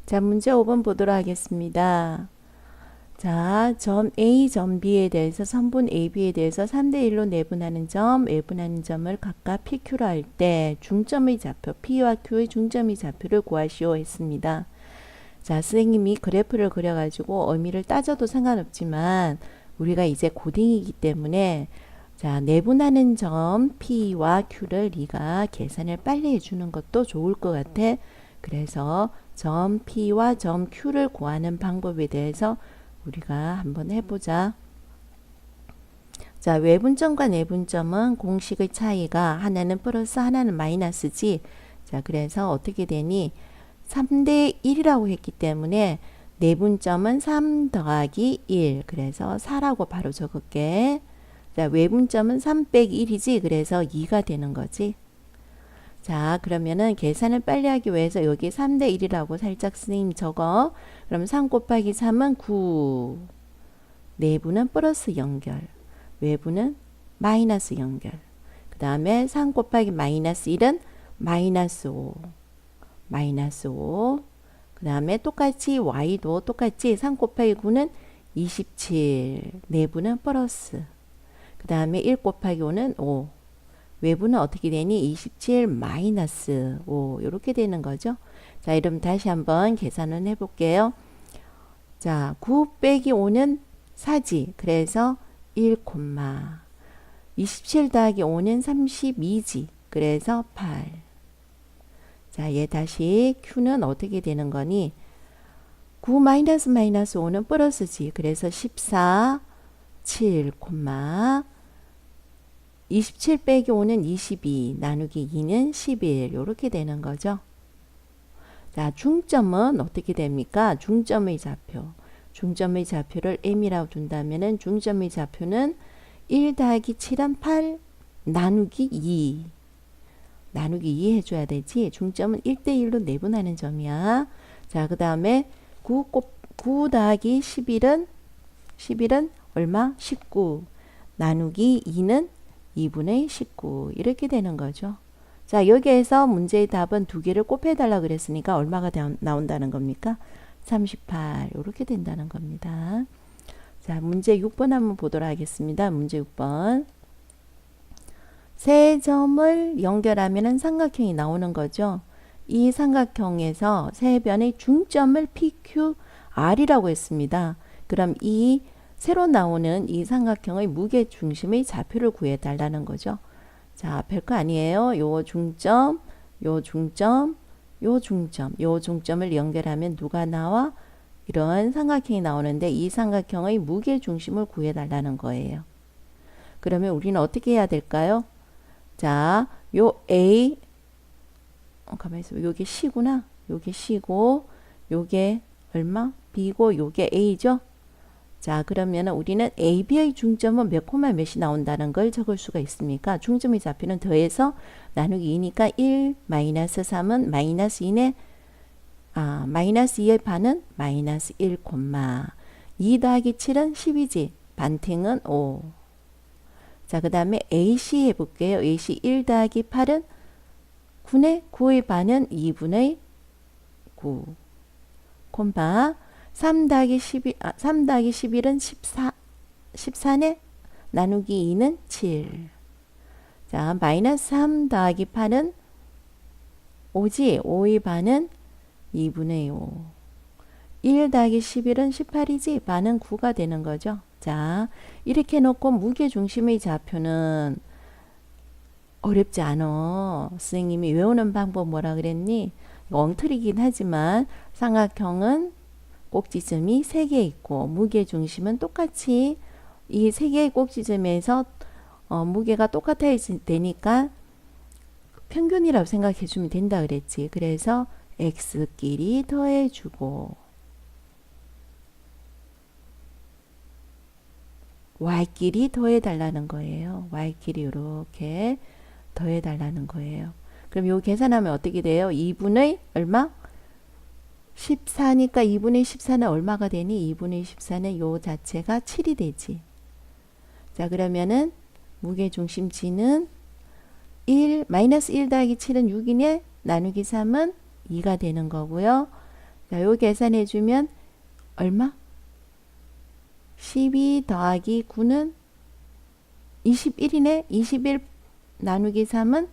자, 문제 5번 보도록 하겠습니다. 자, 점 A, 점 B에 대해서 선분 AB에 대해서 3대1로 내분하는 점, 외분하는 점을 각각 PQ로 할 때 중점의 좌표, P와 Q의 중점의 좌표를 구하시오 했습니다. 자, 선생님이 그래프를 그려가지고 의미를 따져도 상관없지만 우리가 이제 고딩이기 때문에 자, 내분하는 점 P와 Q를 네가 계산을 빨리 해주는 것도 좋을 것 같아. 그래서 점 P와 점 Q를 구하는 방법에 대해서 우리가 한번 해보자. 자, 외분점과 내분점은 공식의 차이가 하나는 플러스 하나는 마이너스지. 자, 그래서 어떻게 되니? 3대 1이라고 했기 때문에 내분점은 3 더하기 1. 그래서 4라고 바로 적을게. 자, 외분점은 3 빼기 1이지. 그래서 2가 되는 거지. 자, 그러면은 계산을 빨리 하기 위해서 여기 3대 1이라고 살짝 선생님 적어. 그럼 3 곱하기 3은 9. 내부는 플러스 연결. 외부는 마이너스 연결. 그 다음에 3 곱하기 마이너스 1은 마이너스 5. 마이너스 5. 그 다음에 똑같이 y도 똑같이 3 곱하기 9는 27. 내부는 플러스. 그 다음에 1 곱하기 5는 5. 외부는 어떻게 되니? 27 마이너스 5 이렇게 되는 거죠. 자, 이러면 다시 한번 계산을 해볼게요. 자, 9 빼기 5는 4지. 그래서 1, 27 더하기 5는 32지. 그래서 8. 자, 얘 다시 Q는 어떻게 되는 거니? 9 마이너스 마이너스 5는 플러스지. 그래서 14, 7, 27 빼기 5는 22 나누기 2는 11 이렇게 되는 거죠. 자, 중점은 어떻게 됩니까? 중점의 좌표. 중점의 좌표를 M이라고 둔다면은 중점의 좌표는 1 더하기 7은 8 나누기 2. 나누기 2 해줘야 되지. 중점은 1대1로 내분하는 점이야. 자, 그 다음에 9 더하기 11은 얼마? 19. 나누기 2는 2분의 19 이렇게 되는 거죠. 자, 여기에서 문제의 답은 두 개를 곱해달라 그랬으니까 얼마가 나온다는 겁니까? 38 이렇게 된다는 겁니다. 자, 문제 6번 한번 보도록 하겠습니다. 문제 6번. 세 점을 연결하면 삼각형이 나오는 거죠. 이 삼각형에서 세 변의 중점을 PQR이라고 했습니다. 그럼 이 새로 나오는 이 삼각형의 무게 중심의 좌표를 구해 달라는 거죠. 자, 별거 아니에요. 요 중점, 요 중점, 요 중점, 요 중점을 연결하면 누가 나와? 이런 삼각형이 나오는데 이 삼각형의 무게 중심을 구해 달라는 거예요. 그러면 우리는 어떻게 해야 될까요? 자, 요 A, 가만히 있어. 요게 C구나. 요게 C고, 요게 얼마? B고, 요게 A죠? 자, 그러면 우리는 AB의 중점은 몇 콤마 몇이 나온다는 걸 적을 수가 있습니까? 중점의 좌표는 더해서 나누기 2니까 1 마이너스 3은 마이너스 2네. 마이너스 2의 반은 마이너스 1 콤마 2 더하기 7은 10이지. 반탱은 5. 자, 그 다음에 AC 해볼게요. AC 1 더하기 8은 9네. 9의 반은 2분의 9 콤마 3 더하기 11은 14네. 나누기 2는 7. 자, 마이너스 3 더하기 8은 5지. 5의 반은 2분의 5. 1 더하기 11은 18이지. 반은 9가 되는 거죠. 자, 이렇게 놓고 무게중심의 좌표는 어렵지 않아. 선생님이 외우는 방법 뭐라 그랬니? 엉터리긴 하지만 삼각형은 꼭지점이 3개 있고 무게중심은 똑같이 이 3개의 꼭지점에서 무게가 똑같아야 되니까 평균이라고 생각해 주면 된다 그랬지. 그래서 x끼리 더해주고 y끼리 더해달라는 거예요. y끼리 이렇게 더해달라는 거예요. 그럼 요 계산하면 어떻게 돼요? 2분의 얼마? 14니까 2분의 14는 얼마가 되니? 2분의 14는 요 자체가 7이 되지. 자, 그러면은 무게중심지는 1, 마이너스 1 더하기 7은 6이네. 나누기 3은 2가 되는 거고요. 자, 요 계산해 주면 얼마? 12 더하기 9는 21이네. 21 나누기 3은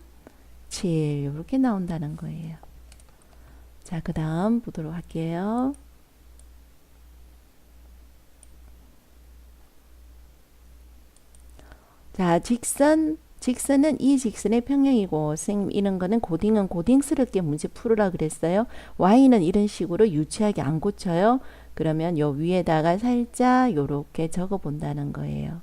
7. 이렇게 나온다는 거예요. 자, 그 다음 보도록 할게요. 자, 직선은 이 직선의 평행이고, 선생님 이런 거는 고딩은 고딩스럽게 문제 풀으라 그랬어요. y는 이런 식으로 유치하게 안 고쳐요. 그러면 요 위에다가 살짝 요렇게 적어 본다는 거예요.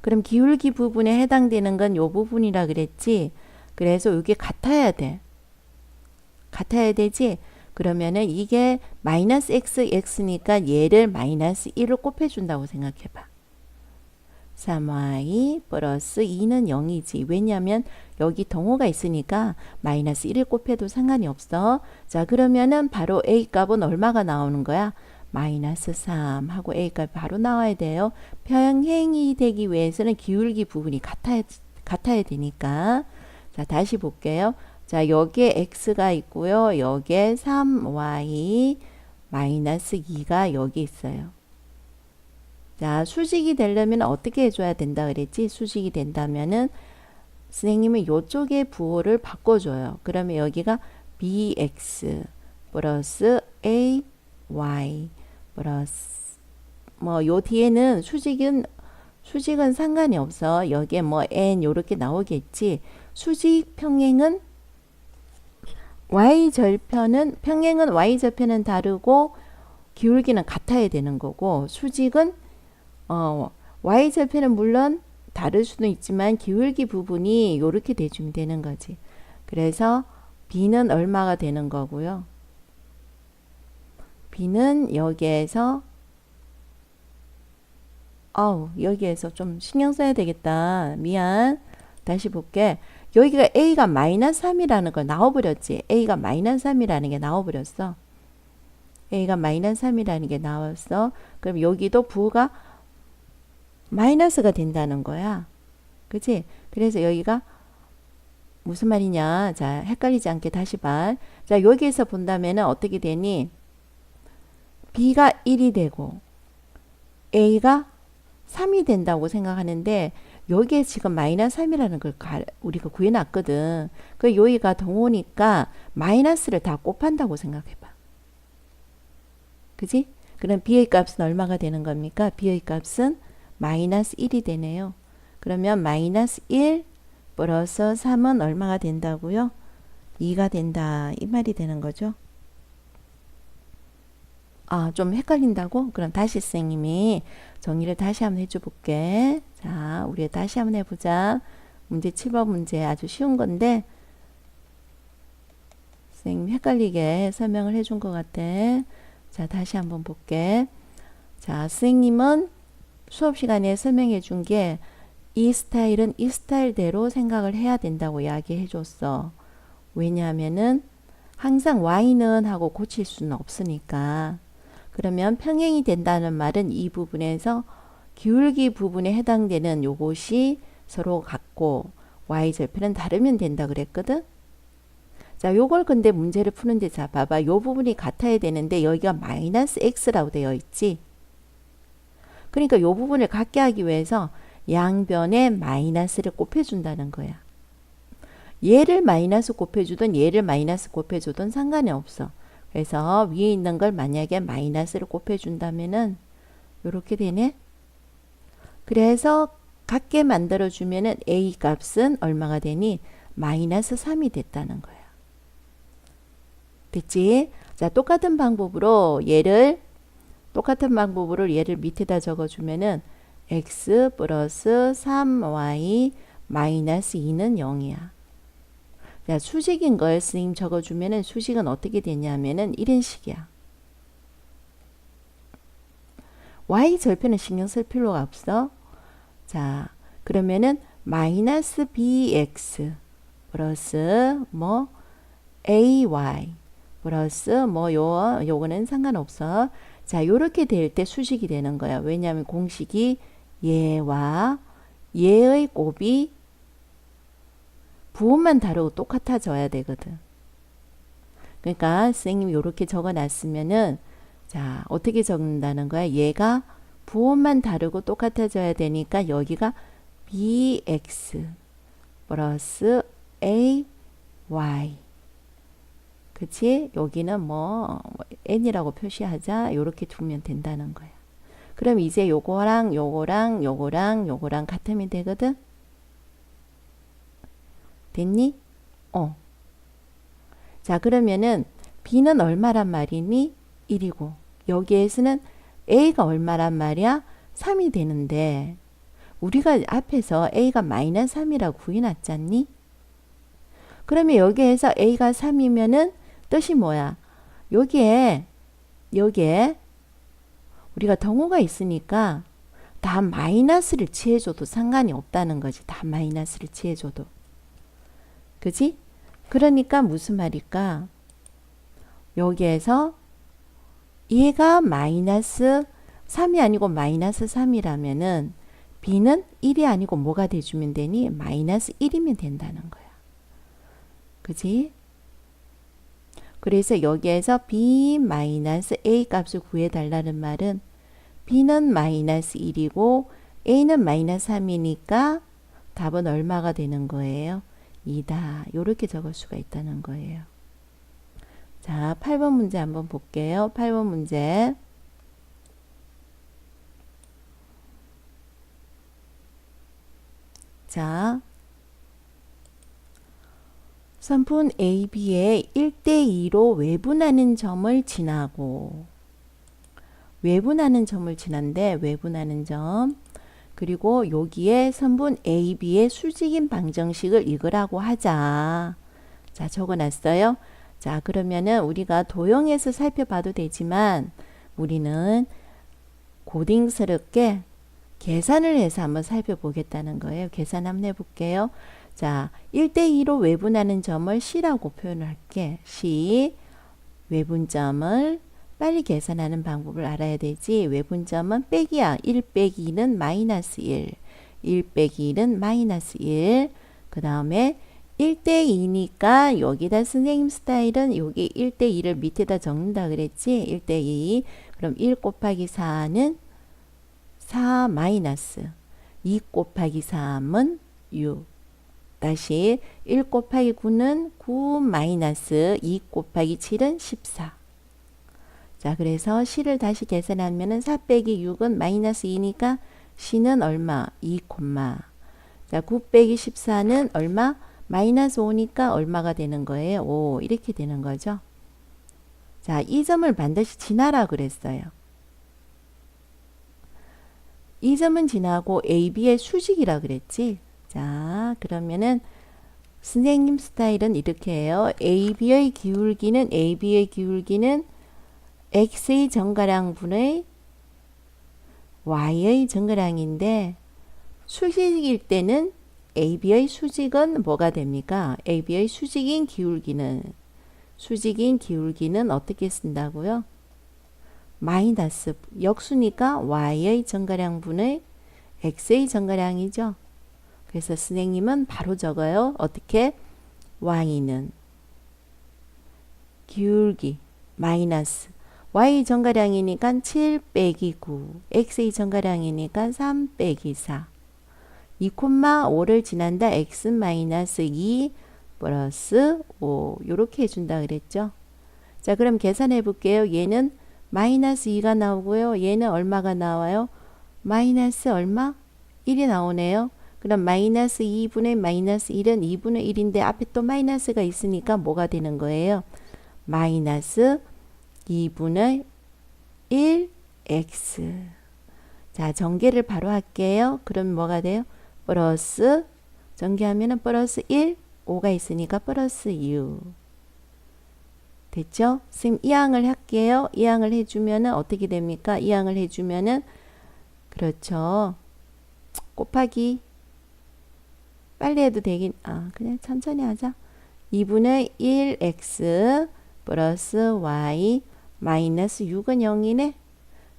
그럼 기울기 부분에 해당되는 건 요 부분이라 그랬지. 그래서 이게 같아야 돼. 같아야 되지. 그러면은 이게 마이너스 x니까 얘를 마이너스 1을 곱해준다고 생각해봐. 3y 플러스 2는 0이지. 왜냐하면 여기 동호가 있으니까 마이너스 1을 곱해도 상관이 없어. 자, 그러면은 바로 a 값은 얼마가 나오는 거야? 마이너스 3 하고 a 값이 바로 나와야 돼요. 평행이 되기 위해서는 기울기 부분이 같아야 되니까. 자, 다시 볼게요. 자, 여기에 x가 있고요. 여기에 3y 마이너스 2가 여기 있어요. 자, 수직이 되려면 어떻게 해줘야 된다 그랬지? 수직이 된다면은 선생님은 요쪽에 부호를 바꿔줘요. 그러면 여기가 bx 플러스 ay 플러스 뭐 요 뒤에는 수직은 상관이 없어. 여기에 뭐 n 요렇게 나오겠지. 수직 평행은 평행은 y절편은 다르고 기울기는 같아야 되는 거고, 수직은 y절편은 물론 다를 수도 있지만 기울기 부분이 이렇게 대주면 되는 거지. 그래서 b는 얼마가 되는 거고요. b는 여기에서 여기에서 좀 신경 써야 되겠다. 미안. 다시 볼게. 여기가 a가 마이너스 3이라는 거 나와버렸지. a가 마이너스 3이라는 게 나와버렸어. a가 마이너스 3이라는 게 나왔어. 그럼 여기도 부호가 마이너스가 된다는 거야. 그치? 그래서 여기가 무슨 말이냐. 자, 헷갈리지 않게 다시 봐. 자, 여기에서 본다면은 어떻게 되니? b가 1이 되고 a가 3이 된다고 생각하는데, 여기에 지금 마이너스 3이라는 걸 우리가 구해놨거든. 그 여기가 동호니까 마이너스를 다 곱한다고 생각해봐. 그지? 그럼 b의 값은 얼마가 되는 겁니까? b의 값은 마이너스 1이 되네요. 그러면 마이너스 1 플러스 3은 얼마가 된다고요? 2가 된다. 이 말이 되는 거죠. 좀 헷갈린다고? 그럼 다시 선생님이 정리를 다시 한번 해줘 볼게. 자, 우리 다시 한번 해보자. 문제 7번 문제 아주 쉬운 건데 선생님 헷갈리게 설명을 해준 것 같아. 자, 다시 한번 볼게. 자, 선생님은 수업 시간에 설명해 준 게 이 스타일은 이 스타일대로 생각을 해야 된다고 이야기해 줬어. 왜냐하면은 항상 y는 하고 고칠 수는 없으니까. 그러면 평행이 된다는 말은 이 부분에서 기울기 부분에 해당되는 요것이 서로 같고 y절편은 다르면 된다 그랬거든. 자, 요걸 근데 문제를 푸는데, 자, 봐봐. 요 부분이 같아야 되는데 여기가 마이너스 x라고 되어 있지. 그러니까 요 부분을 같게 하기 위해서 양변에 마이너스를 곱해준다는 거야. 얘를 마이너스 곱해주든 얘를 마이너스 곱해주든 상관이 없어. 그래서 위에 있는 걸 만약에 마이너스를 곱해준다면은 요렇게 되네. 그래서 같게 만들어주면은 a 값은 얼마가 되니? 마이너스 3이 됐다는 거야. 됐지? 자, 똑같은 방법으로 얘를 밑에다 적어주면은 x 플러스 3y 마이너스 2는 0이야. 자, 수직인 걸 선생님 적어주면은 수직은 어떻게 되냐면은 이런 식이야. y절편은 신경 쓸 필요가 없어. 자, 그러면은 마이너스 bx 플러스 뭐 ay 플러스 뭐 요거는 상관없어. 자, 요렇게 될 때 수직이 되는 거야. 왜냐하면 공식이 얘와 얘의 곱이 부호만 다르고 똑같아져야 되거든. 그러니까 선생님이 이렇게 적어놨으면은 자 어떻게 적는다는 거야? 얘가 부호만 다르고 똑같아져야 되니까 여기가 bx 플러스 ay 그치? 여기는 뭐 n이라고 표시하자. 요렇게 두면 된다는 거야. 그럼 이제 요거랑 요거랑 요거랑 요거랑 같으면 되거든? 됐니? 자 그러면은 b는 얼마란 말이니? 1이고 여기에서는 a가 얼마란 말이야? 3이 되는데 우리가 앞에서 a가 마이너스 3이라고 구해놨잖니? 그러면 여기에서 a가 3이면은 뜻이 뭐야? 여기에 우리가 등호가 있으니까 다 마이너스를 취해줘도 상관이 없다는 거지. 다 마이너스를 취해줘도. 그지? 그러니까 무슨 말일까? 여기에서 얘가 마이너스 3이 아니고 마이너스 3이라면은 b는 1이 아니고 뭐가 돼주면 되니? 마이너스 1이면 된다는 거야. 그지? 그래서 여기에서 b 마이너스 a 값을 구해달라는 말은 b는 마이너스 1이고 a는 마이너스 3이니까 답은 얼마가 되는 거예요? 2다. 이렇게 적을 수가 있다는 거예요. 자, 8번 문제 한번 볼게요. 8번 문제. 자, 선분 AB의 1대2로 외분하는 점을 지나고 외분하는 점을 지난데 외분하는 점 그리고 여기에 선분 AB의 수직인 방정식을 읽으라고 하자. 자, 적어놨어요. 자, 그러면은 우리가 도형에서 살펴봐도 되지만 우리는 고딩스럽게 계산을 해서 한번 살펴보겠다는 거예요. 계산 한번 해볼게요. 자, 1대2로 외분하는 점을 C라고 표현을 할게. C, 외분점을 빨리 계산하는 방법을 알아야 되지. 외분점은 빼기야. 1 빼기 2는 마이너스 1. 1 빼기 1은 마이너스 1. 그 다음에 1대2니까 여기다 선생님 스타일은 여기 1대2를 밑에다 적는다 그랬지. 1대2. 그럼 1 곱하기 4는 4 마이너스 2 곱하기 3은 6. 다시 1 곱하기 9는 9 마이너스 2 곱하기 7은 14. 자, 그래서 C를 다시 계산하면은 4 빼기 6은 마이너스 2니까 C는 얼마? 2, 자, 9 빼기 14는 얼마? 마이너스 5니까 얼마가 되는 거예요? 5. 이렇게 되는 거죠. 자, 이 점을 반드시 지나라 그랬어요. 이 점은 지나고 AB의 수직이라 그랬지. 자, 그러면은 선생님 스타일은 이렇게 해요. AB의 기울기는 X의 정가량분의 Y의 정가량인데 수직일 때는 AB의 수직은 뭐가 됩니까? AB의 수직인 기울기는 어떻게 쓴다고요? 마이너스 역수니까 Y의 정가량분의 X의 정가량이죠. 그래서 선생님은 바로 적어요. 어떻게? Y는 기울기 마이너스 Y 정가량이니까 7 빼기 9 X의 정가량이니까 3 빼기 4 2,5를 지난다 X 마이너스 2 플러스 5 이렇게 해준다 그랬죠. 자, 그럼 계산해 볼게요. 얘는 마이너스 2가 나오고요. 얘는 얼마가 나와요? 마이너스 얼마? 1이 나오네요. 그럼 마이너스 2분의 마이너스 1은 2분의 1인데 앞에 또 마이너스가 있으니까 뭐가 되는 거예요? 마이너스 2분의 1x. 자, 전개를 바로 할게요. 그럼 뭐가 돼요? 플러스 전개하면은 플러스 1, 5가 있으니까 플러스 6. 됐죠? 선생님 이항을 할게요. 이항을 해주면은 어떻게 됩니까? 이항을 해주면은 그렇죠. 곱하기 빨리 해도 되긴 그냥 천천히 하자. 2분의 1x 플러스 y 마이너스 6은 0이네.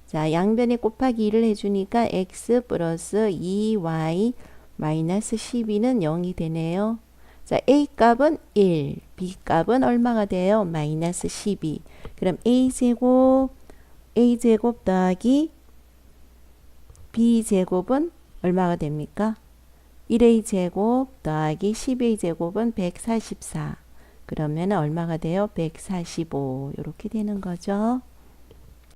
자, 양변에 곱하기 2를 해주니까 x 플러스 2y 마이너스 12는 0이 되네요. 자, A 값은 1, B 값은 얼마가 돼요? 마이너스 12. 그럼 A제곱 더하기 B제곱은 얼마가 됩니까? 1A 제곱 더하기 12A 제곱은 144. 그러면 얼마가 돼요? 145. 이렇게 되는 거죠.